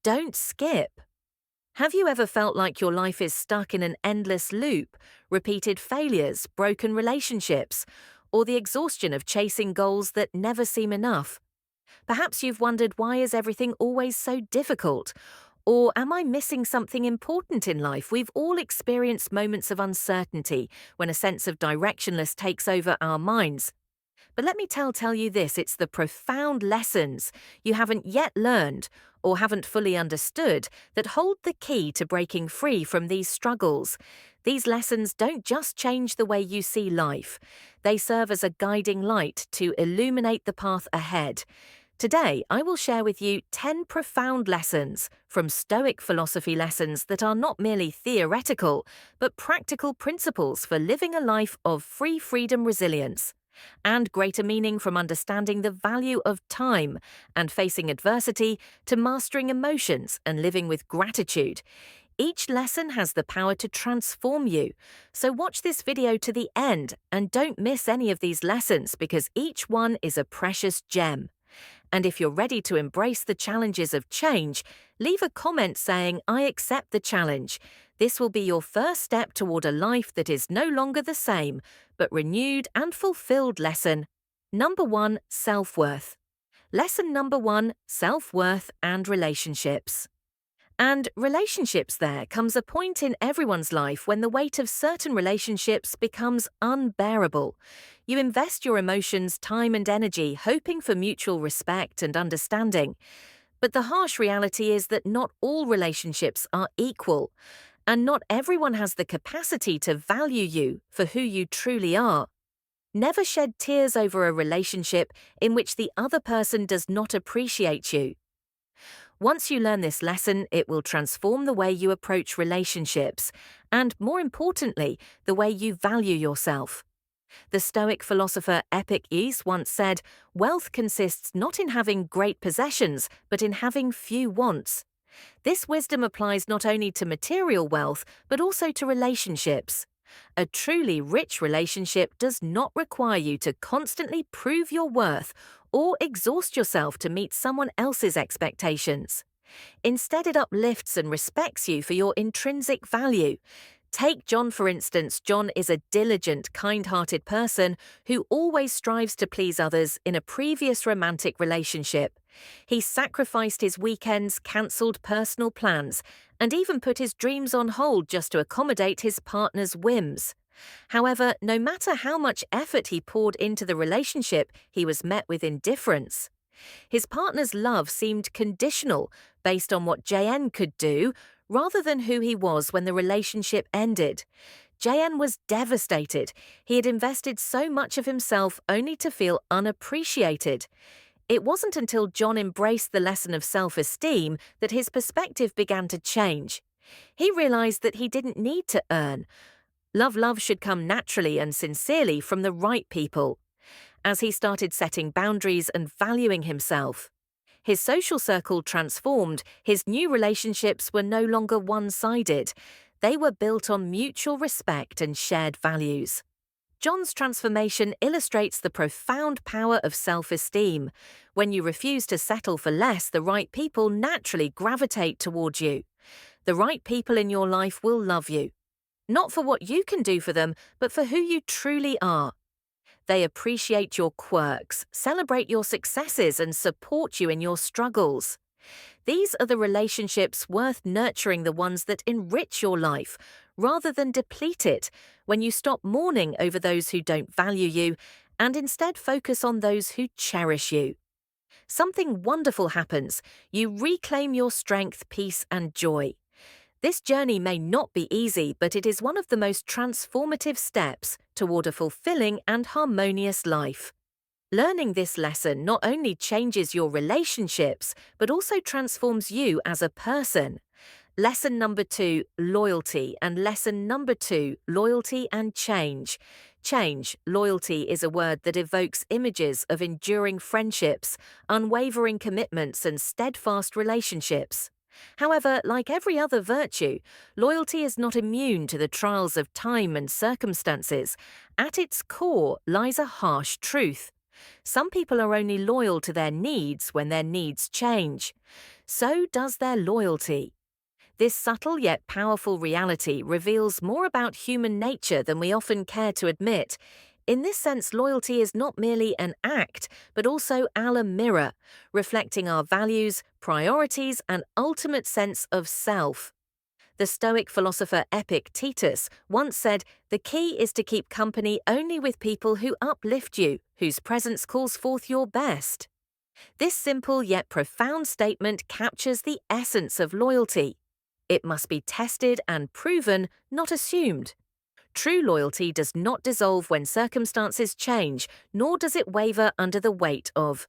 Don't skip. Have you ever felt like your life is stuck in an endless loop, repeated failures, broken relationships, or the exhaustion of chasing goals that never seem enough? Perhaps you've wondered, why is everything always so difficult? Or am I missing something important in life? We've all experienced moments of uncertainty when a sense of directionless takes over our minds. But let me tell you this, it's the profound lessons you haven't yet learned or haven't fully understood that hold the key to breaking free from these struggles. These lessons don't just change the way you see life, they serve as a guiding light to illuminate the path ahead. Today, I will share with you 10 profound lessons from Stoic philosophy lessons that are not merely theoretical, but practical principles for living a life of free freedom, resilience, and greater meaning, from understanding the value of time and facing adversity to mastering emotions and living with gratitude. Each lesson has the power to transform you. So watch this video to the end and don't miss any of these lessons, because each one is a precious gem. And if you're ready to embrace the challenges of change, leave a comment saying, "I accept the challenge." This will be your first step toward a life that is no longer the same, but renewed and fulfilled. Lesson number 1, self-worth. Lesson number 1, self-worth and relationships. And relationships, there comes a point in everyone's life when the weight of certain relationships becomes unbearable. You invest your emotions, time, and energy hoping for mutual respect and understanding. But the harsh reality is that not all relationships are equal, and not everyone has the capacity to value you for who you truly are. Never shed tears over a relationship in which the other person does not appreciate you. Once you learn this lesson, it will transform the way you approach relationships, and more importantly, the way you value yourself. The Stoic philosopher Epictetus once said, "Wealth consists not in having great possessions, but in having few wants." This wisdom applies not only to material wealth, but also to relationships. A truly rich relationship does not require you to constantly prove your worth or exhaust yourself to meet someone else's expectations. Instead, it uplifts and respects you for your intrinsic value. Take John, for instance. John is a diligent, kind-hearted person who always strives to please others in a previous romantic relationship. He sacrificed his weekends, cancelled personal plans, and even put his dreams on hold just to accommodate his partner's whims. However, no matter how much effort he poured into the relationship, he was met with indifference. His partner's love seemed conditional, based on what JN could do, rather than who he was when the relationship ended. JN was devastated. He had invested so much of himself only to feel unappreciated. It wasn't until John embraced the lesson of self-esteem that his perspective began to change. He realized that he didn't need to earn. Love should come naturally and sincerely from the right people. As he started setting boundaries and valuing himself, his social circle transformed. His new relationships were no longer one-sided. They were built on mutual respect and shared values. John's transformation illustrates the profound power of self-esteem. When you refuse to settle for less, the right people naturally gravitate toward you. The right people in your life will love you, not for what you can do for them, but for who you truly are. They appreciate your quirks, celebrate your successes, and support you in your struggles. These are the relationships worth nurturing, the ones that enrich your life rather than deplete it. When you stop mourning over those who don't value you and instead focus on those who cherish you, something wonderful happens. You reclaim your strength, peace, and joy. This journey may not be easy, but it is one of the most transformative steps toward a fulfilling and harmonious life. Learning this lesson not only changes your relationships, but also transforms you as a person. Lesson number 2, loyalty, and lesson number 2, loyalty and change. Change, loyalty, is a word that evokes images of enduring friendships, unwavering commitments, and steadfast relationships. However, like every other virtue, loyalty is not immune to the trials of time and circumstances. At its core lies a harsh truth. Some people are only loyal to their needs when their needs change. So does their loyalty. This subtle yet powerful reality reveals more about human nature than we often care to admit. In this sense, loyalty is not merely an act, but also our mirror, reflecting our values, priorities, and ultimate sense of self. The Stoic philosopher Epictetus once said, "The key is to keep company only with people who uplift you, whose presence calls forth your best." This simple yet profound statement captures the essence of loyalty. It must be tested and proven, not assumed. True loyalty does not dissolve when circumstances change, nor does it waver under the weight of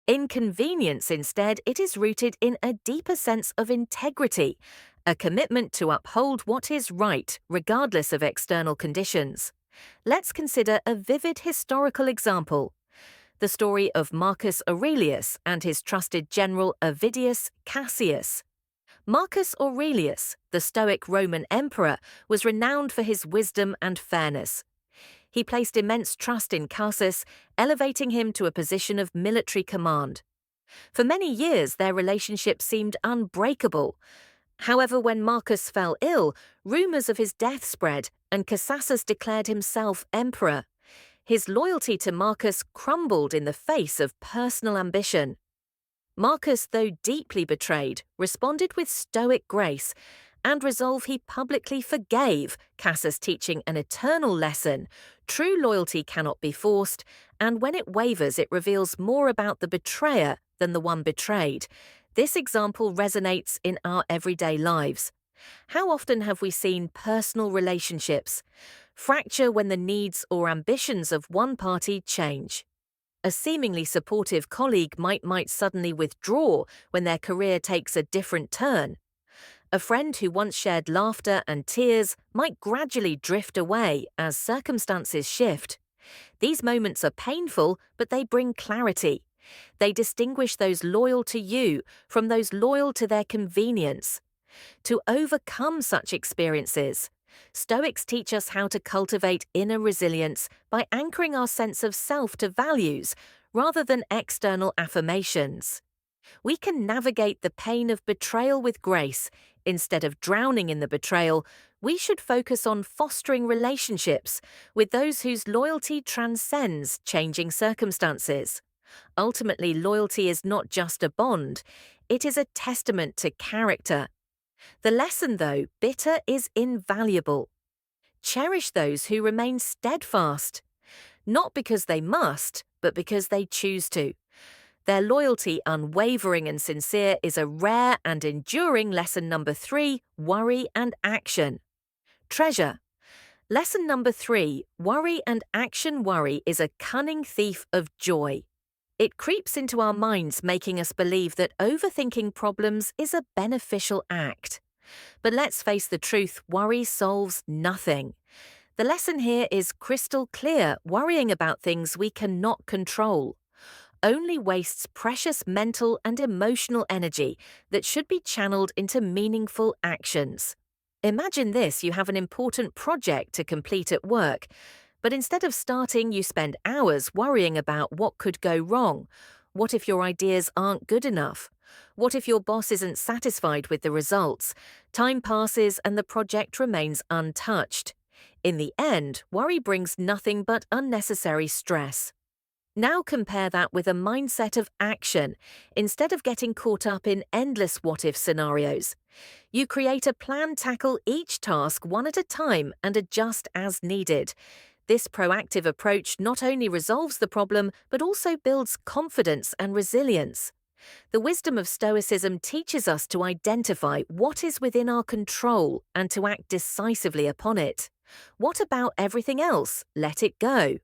inconvenience. Instead, it is rooted in a deeper sense of integrity, a commitment to uphold what is right, regardless of external conditions. Let's consider a vivid historical example: the story of Marcus Aurelius and his trusted general Avidius Cassius. Marcus Aurelius, the Stoic Roman emperor, was renowned for his wisdom and fairness. He placed immense trust in Cassius, elevating him to a position of military command. For many years, their relationship seemed unbreakable. However, when Marcus fell ill, rumors of his death spread, and Cassius declared himself emperor. His loyalty to Marcus crumbled in the face of personal ambition. Marcus, though deeply betrayed, responded with stoic grace and resolve. He publicly forgave Cassius, teaching an eternal lesson. True loyalty cannot be forced, and when it wavers, it reveals more about the betrayer than the one betrayed. This example resonates in our everyday lives. How often have we seen personal relationships fracture when the needs or ambitions of one party change? A seemingly supportive colleague might suddenly withdraw when their career takes a different turn. A friend who once shared laughter and tears might gradually drift away as circumstances shift. These moments are painful, but they bring clarity. They distinguish those loyal to you from those loyal to their convenience. To overcome such experiences, Stoics teach us how to cultivate inner resilience by anchoring our sense of self to values rather than external affirmations. We can navigate the pain of betrayal with grace. Instead of drowning in the betrayal, we should focus on fostering relationships with those whose loyalty transcends changing circumstances. Ultimately, loyalty is not just a bond, it is a testament to character. The lesson, though bitter, is invaluable. Cherish those who remain steadfast, not because they must, but because they choose to. Their loyalty, unwavering and sincere, is a rare and enduring lesson. Number 3, worry and action. Treasure. Lesson number 3, worry and action. Worry is a cunning thief of joy. It creeps into our minds, making us believe that overthinking problems is a beneficial act. But let's face the truth, worry solves nothing. The lesson here is crystal clear: worrying about things we cannot control only wastes precious mental and emotional energy that should be channeled into meaningful actions. Imagine this: you have an important project to complete at work, but instead of starting, you spend hours worrying about what could go wrong. What if your ideas aren't good enough? What if your boss isn't satisfied with the results? Time passes and the project remains untouched. In the end, worry brings nothing but unnecessary stress. Now compare that with a mindset of action. Instead of getting caught up in endless what-if scenarios, you create a plan, tackle each task one at a time, and adjust as needed. This proactive approach not only resolves the problem, but also builds confidence and resilience. The wisdom of Stoicism teaches us to identify what is within our control and to act decisively upon it. What about everything else? Let it go.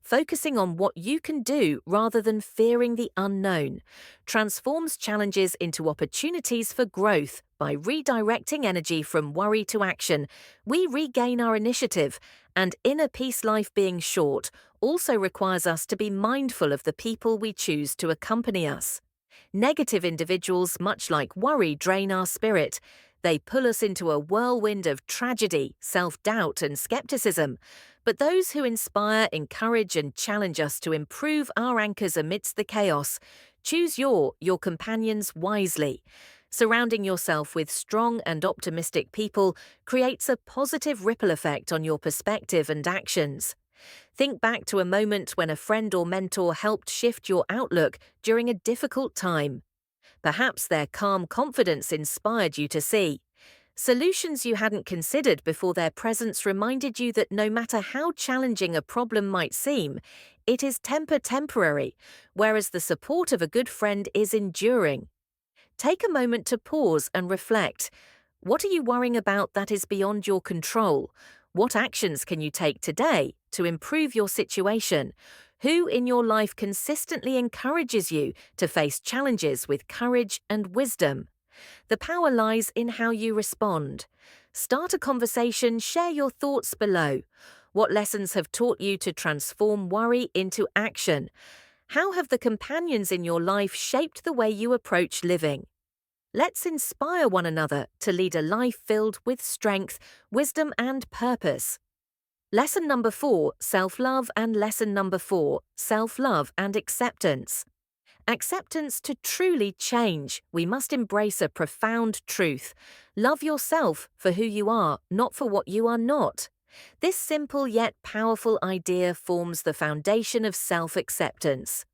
Focusing on what you can do rather than fearing the unknown transforms challenges into opportunities for growth. By redirecting energy from worry to action, we regain our initiative, and inner peace. Life being short also requires us to be mindful of the people we choose to accompany us. Negative individuals, much like worry, drain our spirit. They pull us into a whirlwind of tragedy, self-doubt, and skepticism. But those who inspire, encourage, and challenge us to improve our anchors amidst the chaos. Choose your companions wisely. Surrounding yourself with strong and optimistic people creates a positive ripple effect on your perspective and actions. Think back to a moment when a friend or mentor helped shift your outlook during a difficult time. Perhaps their calm confidence inspired you to see solutions you hadn't considered before. Their presence reminded you that no matter how challenging a problem might seem, it is temporary, whereas the support of a good friend is enduring. Take a moment to pause and reflect. What are you worrying about that is beyond your control? What actions can you take today to improve your situation? Who in your life consistently encourages you to face challenges with courage and wisdom? The power lies in how you respond. Start a conversation, share your thoughts below. What lessons have taught you to transform worry into action? How have the companions in your life shaped the way you approach living? Let's inspire one another to lead a life filled with strength, wisdom, and purpose. Lesson number 4, self-love, and lesson number 4, self-love and acceptance. Acceptance. To truly change, we must embrace a profound truth. Love yourself for who you are, not for what you are not. This simple yet powerful idea forms the foundation of self-acceptance.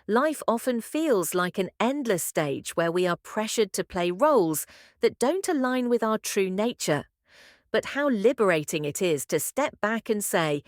Life often feels like an endless stage where we are pressured to play roles that don't align with our true nature. But how liberating it is to step back and say,